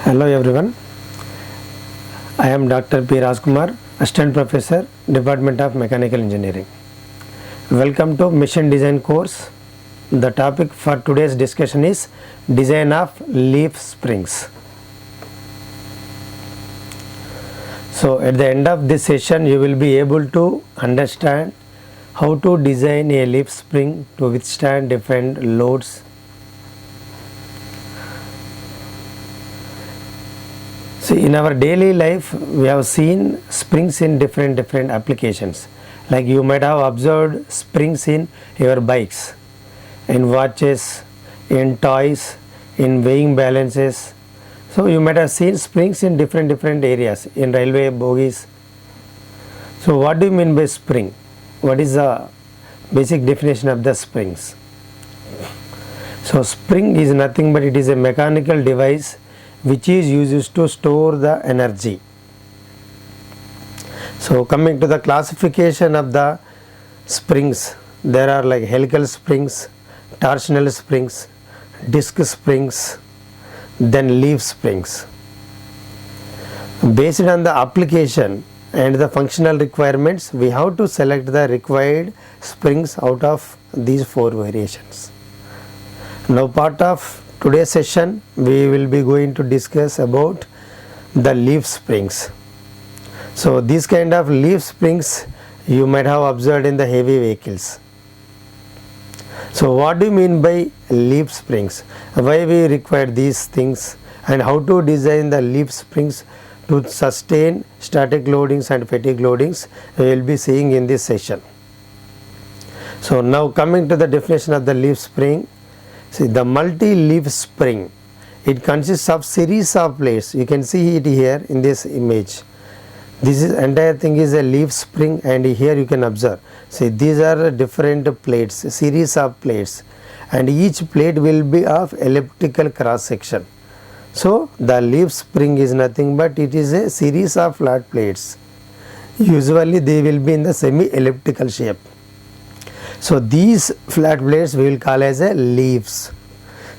Hello everyone, I am Dr. P. Rajkumar, Assistant Professor, Department of Mechanical Engineering. Welcome to Mission Design course. The topic for today's discussion is design of leaf springs. So at the end of this session you will be able to understand how to design a leaf spring to withstand different loads. See, in our daily life we have seen springs in different applications. Like you might have observed springs in your bikes, in watches, in toys, in weighing balances. So you might have seen springs in different areas, in railway bogies. So what do you mean by spring? What is the basic definition of the springs? So spring is nothing but it is a mechanical device which is used to store the energy. So coming to the classification of the springs, there are like helical springs, torsional springs, disc springs, then leaf springs. Based on the application and the functional requirements, we have to select the required springs out of these four variations. Now part of today's session we will be going to discuss about the leaf springs. So these kind of leaf springs you might have observed in the heavy vehicles. So what do you mean by leaf springs? Why we require these things and how to design the leaf springs to sustain static loadings and fatigue loadings we will be seeing in this session. So now coming to the definition of the leaf spring. See, the multi-leaf spring, it consists of series of plates. You can see it here in this image. This is entire thing is a leaf spring, and here you can observe. See, these are different plates, series of plates, and each plate will be of elliptical cross section. So the leaf spring is nothing but it is a series of flat plates. Usually they will be in the semi-elliptical shape. So these flat plates we will call as a leaves.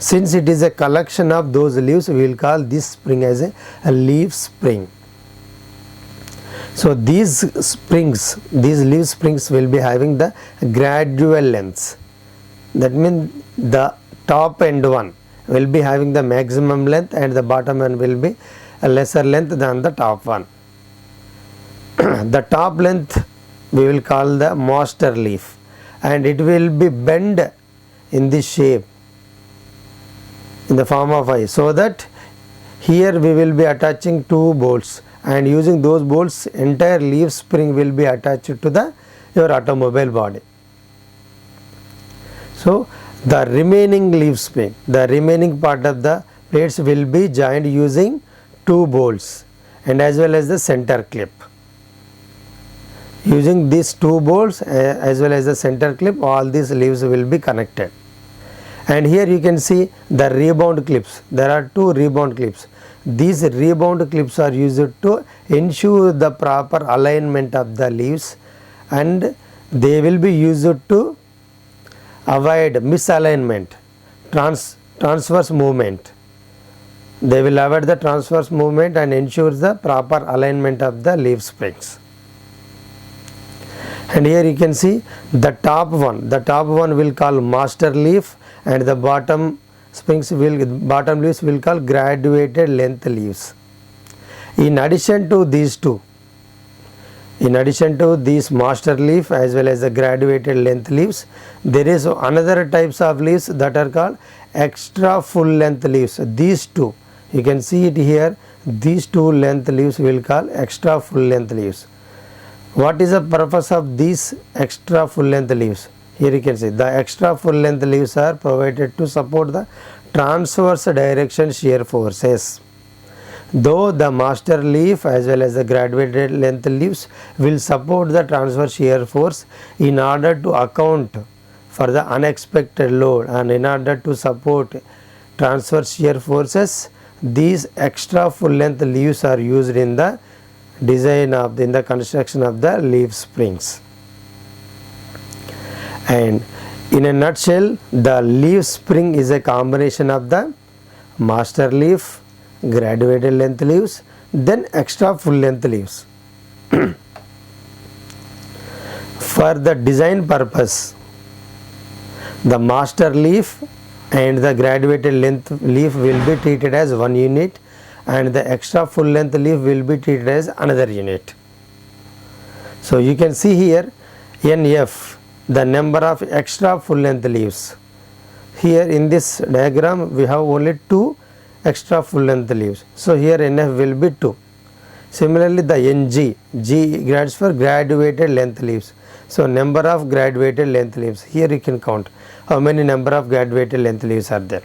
Since it is a collection of those leaves, we will call this spring as a leaf spring. So these springs, these leaf springs will be having the gradual lengths. That means the top end one will be having the maximum length and the bottom one will be a lesser length than the top one. The top length we will call the master leaf, and it will be bent in this shape in the form of I, so that here we will be attaching two bolts, and using those bolts entire leaf spring will be attached to your automobile body. So the remaining leaf spring, the remaining part of the plates will be joined using two bolts and as well as the center clip. Using these two bolts as well as the center clip, all these leaves will be connected. And here you can see the rebound clips. There are two rebound clips. These rebound clips are used to ensure the proper alignment of the leaves, and they will be used to avoid misalignment, transverse movement. They will avoid the transverse movement and ensure the proper alignment of the leaf springs. And here you can see the top one will call master leaf, and the bottom leaves will call graduated length leaves. In addition to these two, in addition to these master leaf as well as the graduated length leaves, there is another types of leaves that are called extra full length leaves. These two, you can see it here, these two length leaves will call extra full length leaves. What is the purpose of these extra full length leaves? Here you can see the extra full length leaves are provided to support the transverse direction shear forces. Though the master leaf as well as the graduated length leaves will support the transverse shear force in order to account for the unexpected load, and in order to support transverse shear forces, these extra full length leaves are used in the design of in the construction of the leaf springs. And in a nutshell, the leaf spring is a combination of the master leaf, graduated length leaves, then extra full length leaves. For the design purpose, the master leaf and the graduated length leaf will be treated as one unit, and the extra full length leaf will be treated as another unit. So you can see here NF, the number of extra full length leaves. Here in this diagram we have only 2 extra full length leaves. So here NF will be 2. Similarly the NG, G stands for graduated length leaves. So number of graduated length leaves. Here you can count how many number of graduated length leaves are there.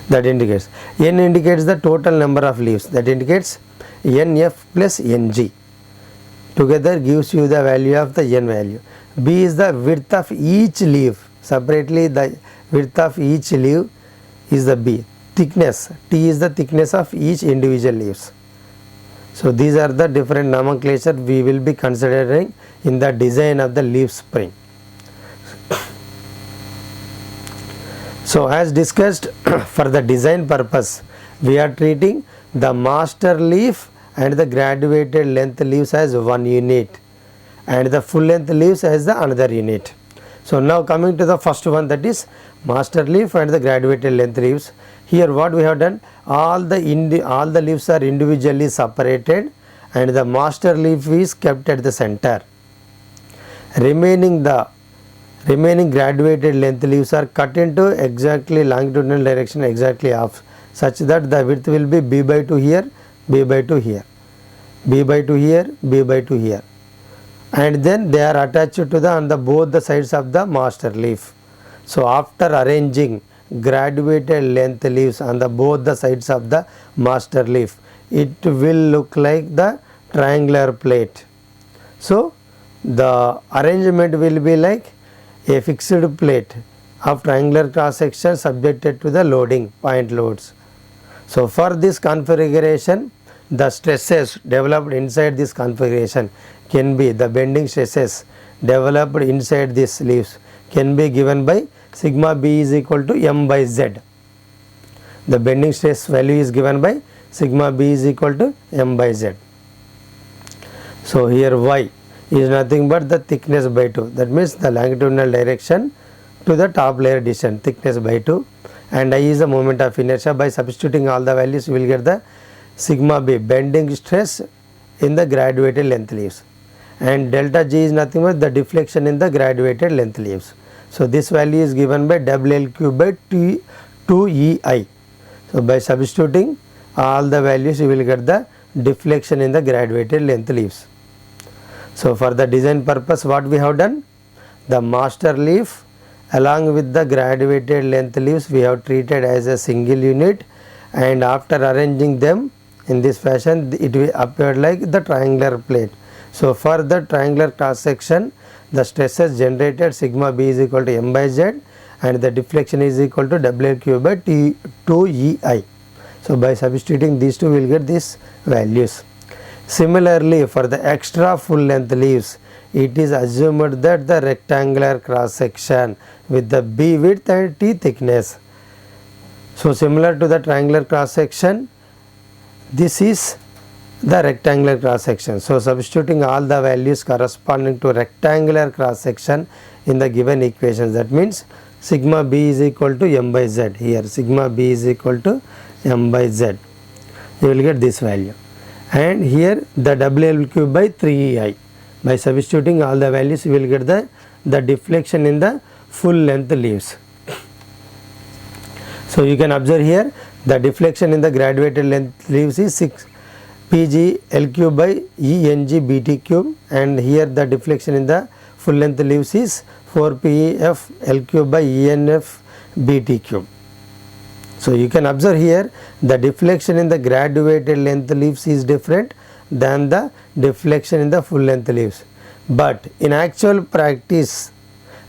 That indicates, N indicates the total number of leaves. That indicates NF plus NG. Together gives you the value of the N value. B is the width of each leaf. Separately the width of each leaf is the B. Thickness, T is the thickness of each individual leaves. So these are the different nomenclature we will be considering in the design of the leaf spring. So as discussed, for the design purpose, we are treating the master leaf and the graduated length leaves as one unit, and the full length leaves as the another unit. So now coming to the first one, that is master leaf and the graduated length leaves. Here what we have done, all the leaves are individually separated, and the master leaf is kept at the center. Remaining graduated length leaves are cut into exactly longitudinal direction, exactly half, such that the width will be B by 2 here, B by 2 here, B by 2 here, B by 2 here, and then they are attached to the on the both the sides of the master leaf. So after arranging graduated length leaves on the both the sides of the master leaf, it will look like the triangular plate. So the arrangement will be like a fixed plate of triangular cross section subjected to the loading point loads. So for this configuration, the stresses developed inside this configuration can be the bending stresses developed inside these leaves can be given by sigma B is equal to M by Z. The bending stress value is given by sigma B is equal to M by Z. So here Y is nothing but the thickness by 2, that means the longitudinal direction to the top layer distance, thickness by 2, and I is the moment of inertia. By substituting all the values you will get the sigma B, bending stress in the graduated length leaves, and delta G is nothing but the deflection in the graduated length leaves. So this value is given by WL by 2EI. So by substituting all the values you will get the deflection in the graduated length leaves. So for the design purpose, what we have done, the master leaf along with the graduated length leaves we have treated as a single unit, and after arranging them in this fashion it will appear like the triangular plate. So for the triangular cross section, the stresses generated sigma B is equal to M by Z, and the deflection is equal to WQ by 2EI. So by substituting these two we will get these values. Similarly for the extra full length leaves, it is assumed that the rectangular cross section with the B width and T thickness. So similar to the triangular cross section, this is the rectangular cross section. So substituting all the values corresponding to rectangular cross section in the given equations, that means sigma B is equal to M by Z. Here sigma B is equal to M by Z. You will get this value, and here the WL cube by 3EI. By substituting all the values you will get the deflection in the full length leaves. So you can observe here the deflection in the graduated length leaves is 6 PG L cube by ENG BT cube, and here the deflection in the full length leaves is 4 PEF L cube by ENF BT cube. So you can observe here the deflection in the graduated length leaves is different than the deflection in the full length leaves. But in actual practice,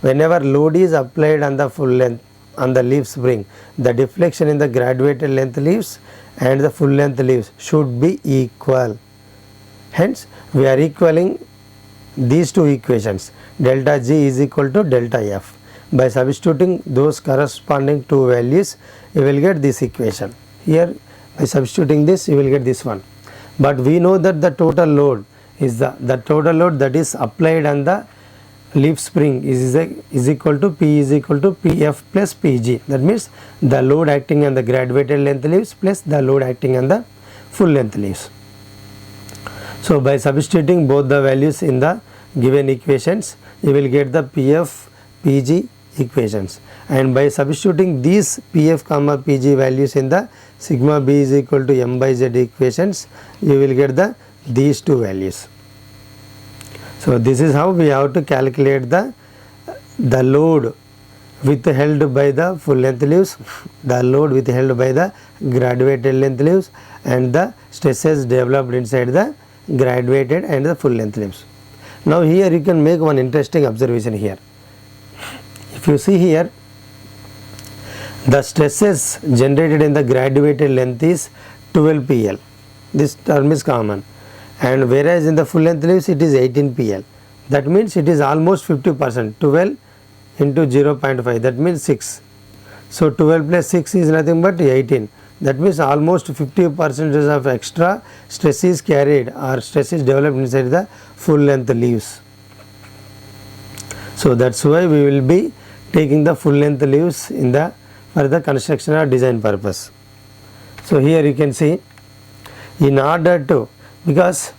whenever load is applied on the full length on the leaf spring, the deflection in the graduated length leaves and the full length leaves should be equal. Hence we are equaling these two equations, delta G is equal to delta F. By substituting those corresponding two values, you will get this equation. Here by substituting this, you will get this one. But we know that the total load is the total load that is applied on the leaf spring is equal to P is equal to PF plus PG. That means the load acting on the graduated length leaves plus the load acting on the full length leaves. So by substituting both the values in the given equations, you will get the PF PG equations, and by substituting these PF comma PG values in the sigma B is equal to M by Z equations, you will get these two values. So this is how we have to calculate the load withheld by the full length leaves, the load withheld by the graduated length leaves, and the stresses developed inside the graduated and the full length leaves. Now here you can make one interesting observation here. If you see here, the stresses generated in the graduated length is 12 PL. This term is common, and whereas in the full length leaves it is 18 PL. That means it is almost 50%. 12 into 0.5, that means 6. So 12 plus 6 is nothing but 18. That means almost 50% of extra stress is carried or stress is developed inside the full length leaves. So that's why we will be taking the full length leaves for the construction or design purpose. So here you can see, in order to, because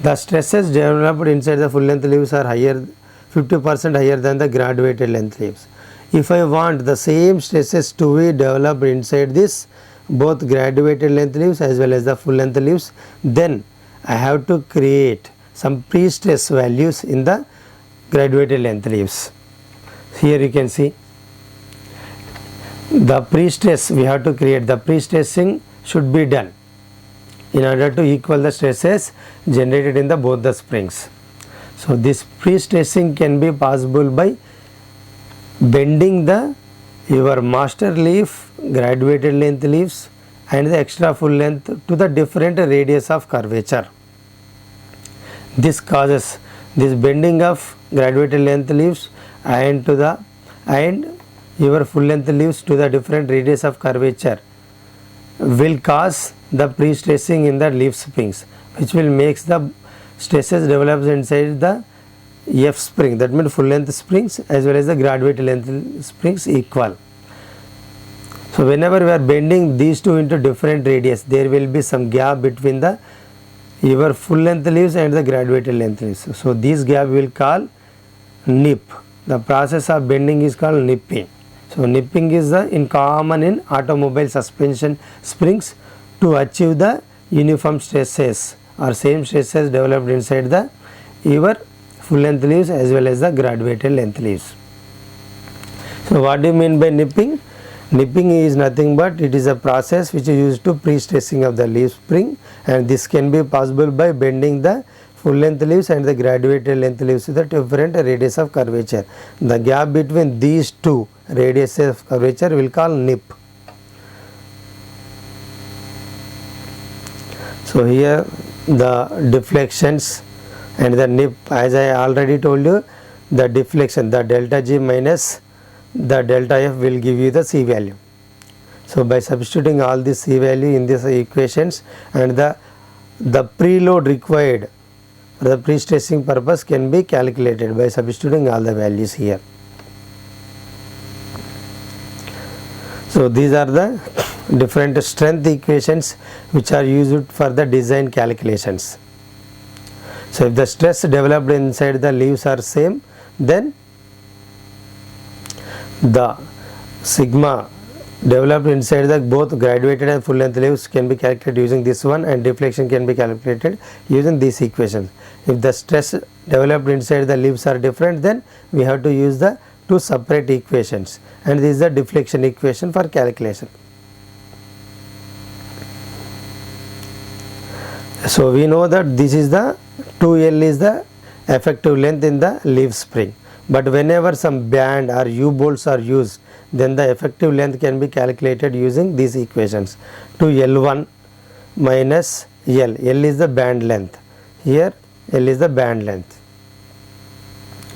the stresses developed inside the full length leaves are higher, 50% higher than the graduated length leaves. If I want the same stresses to be developed inside this both graduated length leaves as well as the full length leaves, then I have to create some pre-stress values in the graduated length leaves. Here you can see the pre-stress we have to create. The pre-stressing should be done in order to equal the stresses generated in both the springs. So this pre-stressing can be possible by bending your master leaf, graduated length leaves and the extra full length to the different radius of curvature. This causes this bending of graduated length leaves and your full length leaves to the different radius of curvature will cause the pre-stressing in the leaf springs, which will make the stresses developed inside the F spring, that means full length springs as well as the graduated length springs equal. So whenever we are bending these two into different radius, there will be some gap between your full length leaves and the graduated length leaves. So this gap will call nip. The process of bending is called nipping. So nipping is in common in automobile suspension springs to achieve the uniform stresses or same stresses developed inside your full length leaves as well as the graduated length leaves. So what do you mean by nipping? Nipping is nothing but it is a process which is used to pre-stressing of the leaf spring, and this can be possible by bending the full length leaves and the graduated length leaves with the different radius of curvature. The gap between these two radius of curvature will call nip. So here the deflections and the nip, as I already told you, the deflection, the delta G minus the delta F will give you the C value. So by substituting all this C value in these equations, and the preload required for the pre-stressing purpose can be calculated by substituting all the values here. So these are the different strength equations which are used for the design calculations. So if the stress developed inside the leaves are same, then the sigma developed inside the both graduated and full length leaves can be calculated using this one, and deflection can be calculated using these equations. If the stress developed inside the leaves are different, then we have to use the two separate equations, and this is the deflection equation for calculation. So we know that this is the 2L is the effective length in the leaf spring, but whenever some band or U-bolts are used, then the effective length can be calculated using these equations. 2L1 minus L. L is the band length. Here L is the band length.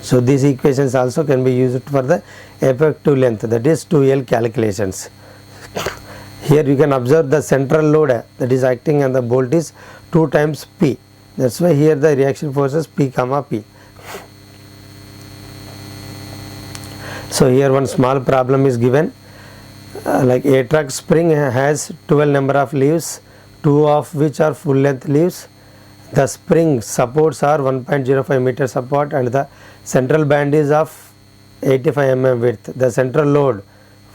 So these equations also can be used for the effective length, that is 2L calculations. Here you can observe the central load that is acting on the bolt is 2 times P. That's why here the reaction forces P comma P. So here one small problem is given, like a truck spring has 12 number of leaves, 2 of which are full length leaves. The spring supports are 1.05 meters apart and the central band is of 85 mm width. The central load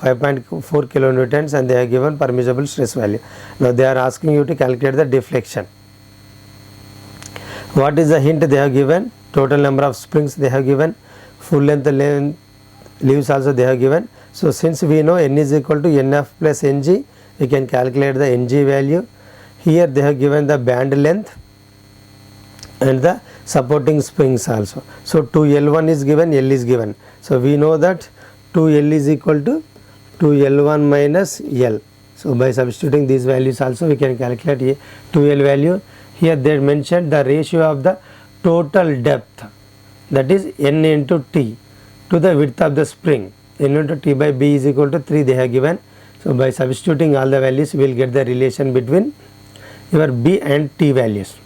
5.4 kilonewtons and they are given permissible stress value. Now they are asking you to calculate the deflection. What is the hint they have given? Total number of springs they have given, full length leaves also they have given. So since we know N is equal to Nf plus Ng, we can calculate the Ng value. Here they have given the band length and the supporting springs also. So 2L1 is given, L is given. So we know that 2L is equal to 2L1 minus L. So by substituting these values also we can calculate 2L value. Here they mentioned the ratio of the total depth, that is N into T, to the width of the spring. N into T by B is equal to 3 they have given. So by substituting all the values we will get the relation between your B and T values.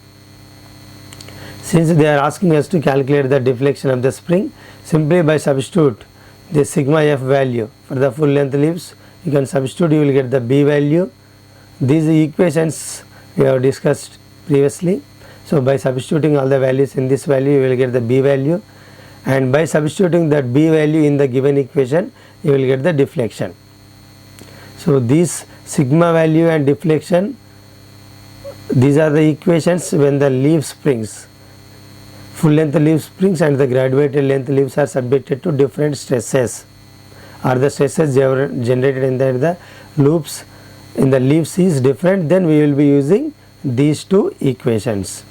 Since they are asking us to calculate the deflection of the spring, simply by substitute the sigma F value for the full length leaves, you can substitute, you will get the B value. These equations we have discussed previously. So by substituting all the values in this value, you will get the B value, and by substituting that B value in the given equation, you will get the deflection. So these sigma value and deflection, these are the equations when the leaf springs, full length leaf springs and the graduated length leaves are subjected to different stresses, or the stresses generated in the loops in the leaves is different, then we will be using these two equations.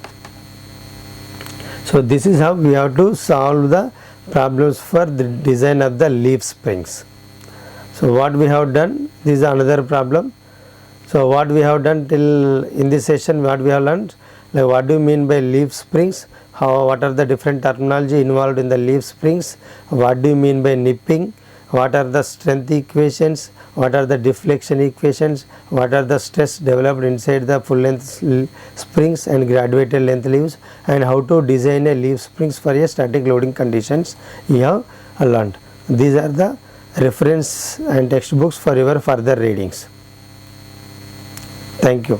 So this is how we have to solve the problems for the design of the leaf springs. So what we have done, this is another problem. So what we have done till in this session, what we have learned, like what do you mean by leaf springs, what are the different terminology involved in the leaf springs, what do you mean by nipping, what are the strength equations, what are the deflection equations, what are the stress developed inside the full length springs and graduated length leaves, and how to design a leaf springs for a static loading conditions you have learned. These are the reference and textbooks for your further readings. Thank you.